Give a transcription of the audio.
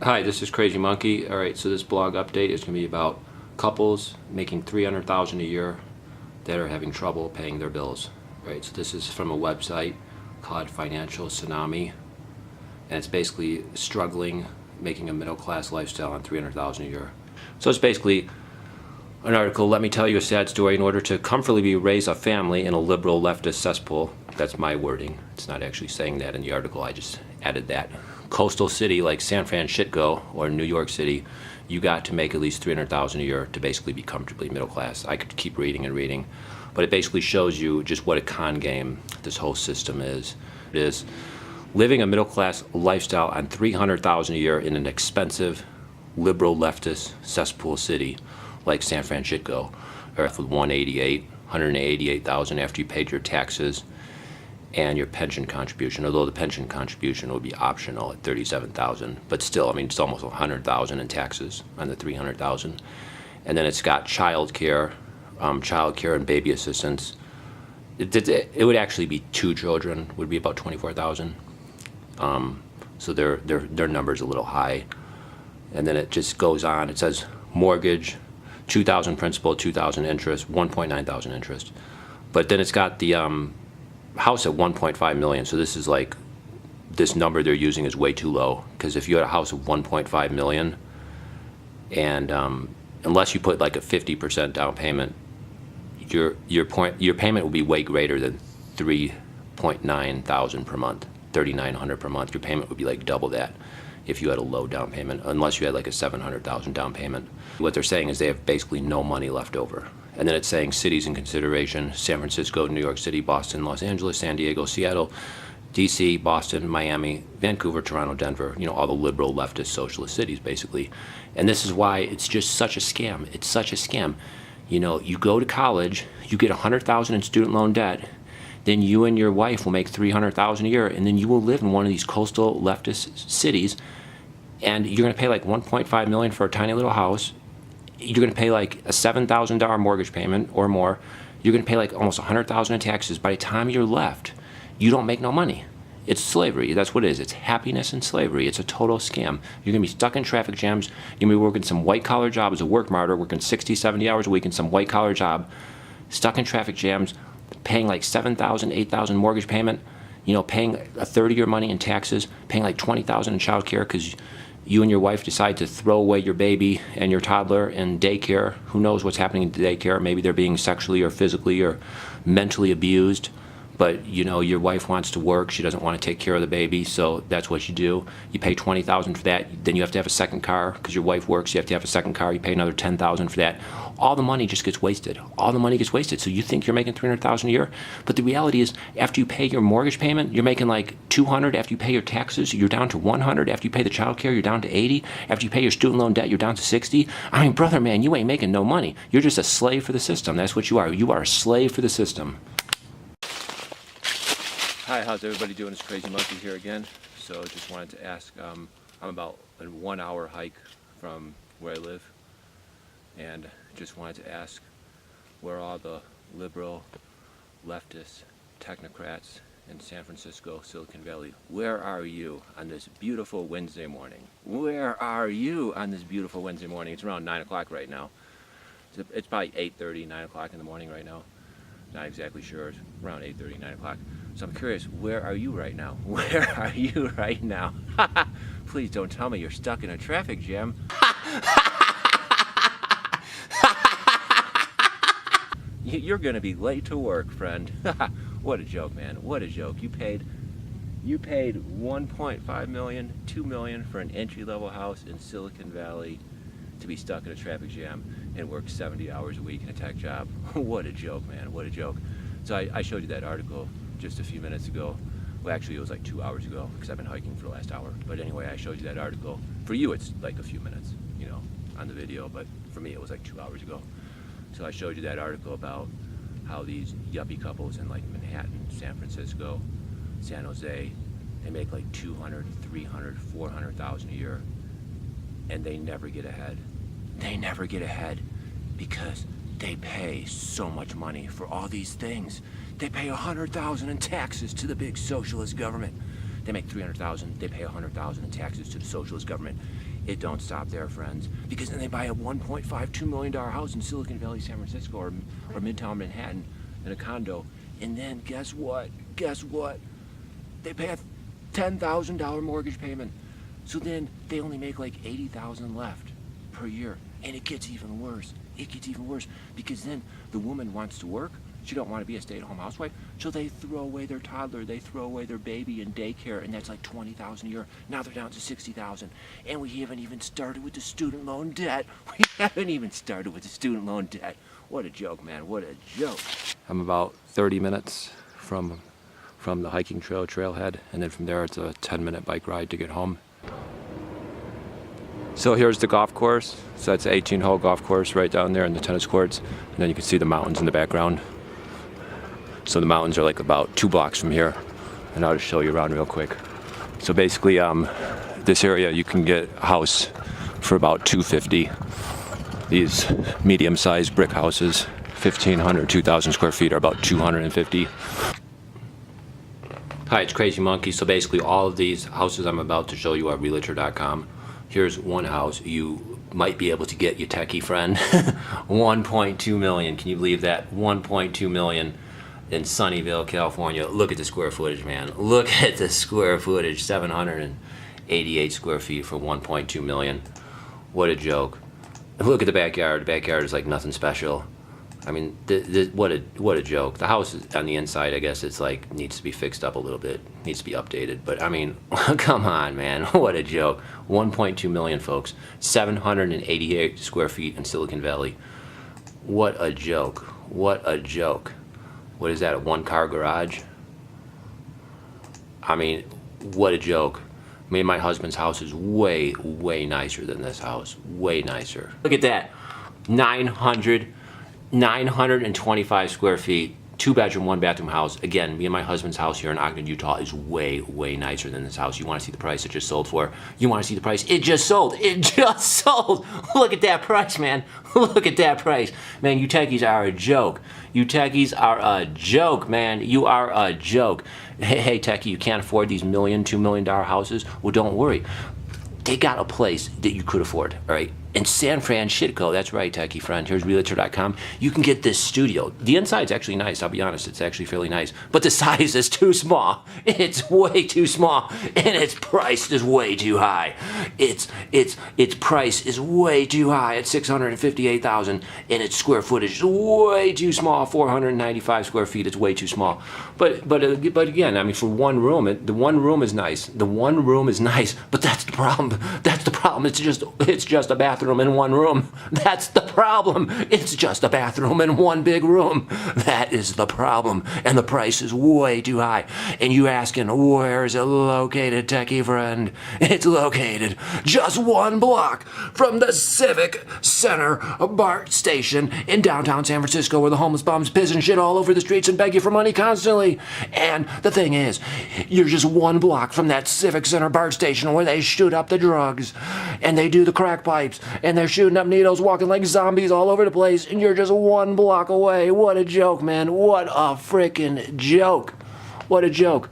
Hi, this is Crazy Monkey. Alright, so this blog update is going to be about couples making $300,000 a year that are having trouble paying their bills. Right, so this is from a website called Financial Tsunami, and it's basically struggling making a middle-class lifestyle on $300,000 a year. So it's basically an article, let me tell you a sad story. In order to comfortably raise a family in a liberal leftist cesspool, that's my wording, it's not actually saying that in the article, I just added that. Coastal city like San Francisco or New York City, you got to make at least $300,000 a year to basically be comfortably middle class. I could keep reading and reading, but it basically shows you just what a con game this whole system is. It is living a middle class lifestyle on $300,000 a year in an expensive liberal leftist cesspool city like San Francisco, or with 188,000 after you paid your taxes and your pension contribution, although the pension contribution would be optional at $37,000, but still, I mean, it's almost $100,000 in taxes on the $300,000. And then it's got child care and baby assistance. It would actually be 2 children, would be about $24,000. So their number's a little high. And then it just goes on. It says mortgage, $2,000 principal, $2,000 interest, $1,900 interest. But then it's got the house at $1.5 million. So this is like, this number they're using is way too low, because if you had a house of $1.5 million and unless you put like a 50% down payment, your payment will be way greater than $3,900 per month, $3,900 per month. Your payment would be like double that if you had a low down payment, unless you had like a $700,000 down payment. What they're saying is they have basically no money left over. And then it's saying cities in consideration: San Francisco, New York City, Boston, Los Angeles, San Diego, Seattle, DC, Boston, Miami, Vancouver, Toronto, Denver, you know, all the liberal leftist socialist cities basically. And this is why it's just such a scam. It's such a scam. You know, you go to college, you get $100,000 in student loan debt, then you and your wife will make $300,000 a year, and then you will live in one of these coastal leftist cities, and you're going to pay like $1.5 million for a tiny little house. You're going to pay like a $7,000 mortgage payment or more. You're going to pay like almost $100,000 in taxes. By the time you're left, you don't make no money. It's slavery. That's what it is. It's happiness and slavery. It's a total scam. You're going to be stuck in traffic jams. You're going to be working some white-collar job as a work martyr, working 60, 70 hours a week in some white-collar job, stuck in traffic jams, paying like $7,000, $8,000 mortgage payment, you know, paying a third of your money in taxes, paying like $20,000 in child care because you and your wife decide to throw away your baby and your toddler in daycare. Who knows what's happening in daycare? Maybe they're being sexually or physically or mentally abused. But, you know, your wife wants to work. She doesn't want to take care of the baby, so that's what you do. You pay $20,000 for that. Then you have to have a second car because your wife works. You have to have a second car. You pay another $10,000 for that. All the money just gets wasted. All the money gets wasted. So you think you're making $300,000 a year, but the reality is, after you pay your mortgage payment, you're making like $200. After you pay your taxes, you're down to $100. After you pay the child care, you're down to $80. After you pay your student loan debt, you're down to $60. I mean, brother, man, you ain't making no money. You're just a slave for the system. That's what you are. You are a slave for the system. Hi, how's everybody doing? It's Crazy Monkey here again. So just wanted to ask, I'm about a 1-hour hike from where I live, and just wanted to ask where all the liberal leftist technocrats in San Francisco, Silicon Valley, where are you on this beautiful Wednesday morning? Where are you on this beautiful Wednesday morning? It's around 9 o'clock right now. It's probably 8:30, 9 o'clock in the morning right now. Not exactly sure. It's around 8:30, 9 o'clock. So I'm curious, where are you right now? Where are you right now? Please don't tell me you're stuck in a traffic jam. You're gonna be late to work, friend. What a joke, man. What a joke. You paid $1.5 million, $2 million for an entry-level house in Silicon Valley to be stuck in a traffic jam and work 70 hours a week in a tech job. What a joke, man. What a joke. So I showed you that article just a few minutes ago. Well, actually, it was like 2 hours ago because I've been hiking for the last hour. But anyway, I showed you that article. For you, it's like a few minutes, you know, on the video. But for me, it was like 2 hours ago. So I showed you that article about how these yuppie couples in like Manhattan, San Francisco, San Jose, they make like $200,000, $300,000, $400,000 a year, and they never get ahead. They never get ahead because they pay so much money for all these things. They pay $100,000 in taxes to the big socialist government. They make $300,000, they pay $100,000 in taxes to the socialist government. It don't stop there, friends, because then they buy a $1.5, $2 million house in Silicon Valley, San Francisco, or Midtown Manhattan in a condo. And then guess what? Guess what? They pay a $10,000 mortgage payment. So then they only make like $80,000 left per year. And it gets even worse. It gets even worse because then the woman wants to work. She don't want to be a stay-at-home housewife, so they throw away their toddler, they throw away their baby in daycare, and that's like $20,000 a year. Now they're down to $60,000, and we haven't even started with the student loan debt. We haven't even started with the student loan debt. What a joke, man! What a joke. I'm about 30 minutes from the hiking trailhead, and then from there it's a 10-minute bike ride to get home. So here's the golf course. So that's an 18-hole golf course right down there in the tennis courts, and then you can see the mountains in the background. So the mountains are like about 2 blocks from here, and I'll just show you around real quick. So basically, this area you can get a house for about $250. These medium-sized brick houses, 1,500, 2,000 square feet, are about $250. Hi, it's Crazy Monkey. So basically, all of these houses I'm about to show you are realtor.com. Here's one house you might be able to get, you techie friend. 1.2 million. Can you believe that? 1.2 million. In Sunnyvale, California. Look at the square footage, man. Look at the square footage. 788 square feet for 1.2 million. What a joke. Look at the backyard. The backyard is like nothing special. I mean, what a joke. The house is on the inside, I guess it's like needs to be fixed up a little bit. Needs to be updated. But I mean, come on, man. What a joke. 1.2 million, folks. 788 square feet in Silicon Valley. What a joke. What a joke. What is that, a 1-car garage? I mean, what a joke. Me and my husband's house is way, way nicer than this house. Way nicer. Look at that. 925 square feet. 2-bedroom, 1-bathroom house. Again, me and my husband's house here in Ogden, Utah is way, way nicer than this house. You want to see the price it just sold for? You want to see the price? It just sold. It just sold. Look at that price, man. Look at that price. Man, you techies are a joke. You techies are a joke, man. You are a joke. Hey, techie, you can't afford these $1 million, $2 million houses? Well, don't worry. They got a place that you could afford, all right? In San Francisco, that's right, techie friend. Here's realtor.com. You can get this studio. The inside's actually nice, I'll be honest. It's actually fairly nice. But the size is too small. It's way too small. And its price is way too high. Its price is way too high at $658,000. And its square footage is way too small. 495 square feet. It's way too small. But again, I mean, for one room, the one room is nice. The one room is nice. But that's the problem. That's the problem. It's just a bathroom in one room. That's the problem. It's just a bathroom in one big room. That is the problem. And the price is way too high. And you asking, where is it located, techie friend? It's located just 1 block from the Civic Center BART station in downtown San Francisco, where the homeless bums piss and shit all over the streets and beg you for money constantly. And the thing is, you're just 1 block from that Civic Center BART station where they shoot up the drugs and they do the crack pipes and they're shooting up needles, walking like zombies all over the place, and you're just 1 block away. What a joke, man. What a freaking joke. What a joke.